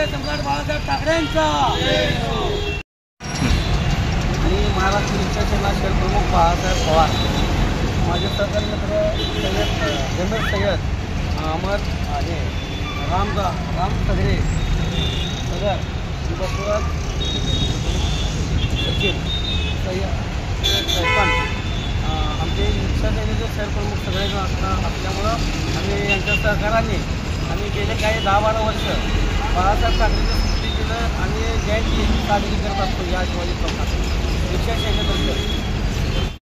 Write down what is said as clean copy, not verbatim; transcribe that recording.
सम्राट बाळासाहेब ठाकरेंचा आणि महाराष्ट्र रिक्षा सेना शहर प्रमुख बाळासाहेब पवार, माझे सहकारी मित्र जमीर सय्यद, अहमद आहे, राम सगळे सगर, बसवराज सचिन सैफन, आमचे रिक्षा सेनेचे शहर प्रमुख सगळेजण असल्यामुळं आम्ही यांच्या सहकाराने आम्ही गेले काही 10-12 वर्ष बाळासाहेब ठाकरेंचं स्मृती केलं आणि जयंती साजरी करत असतो या शिवाजी चौकात रिक्षा सेनेबद्दल.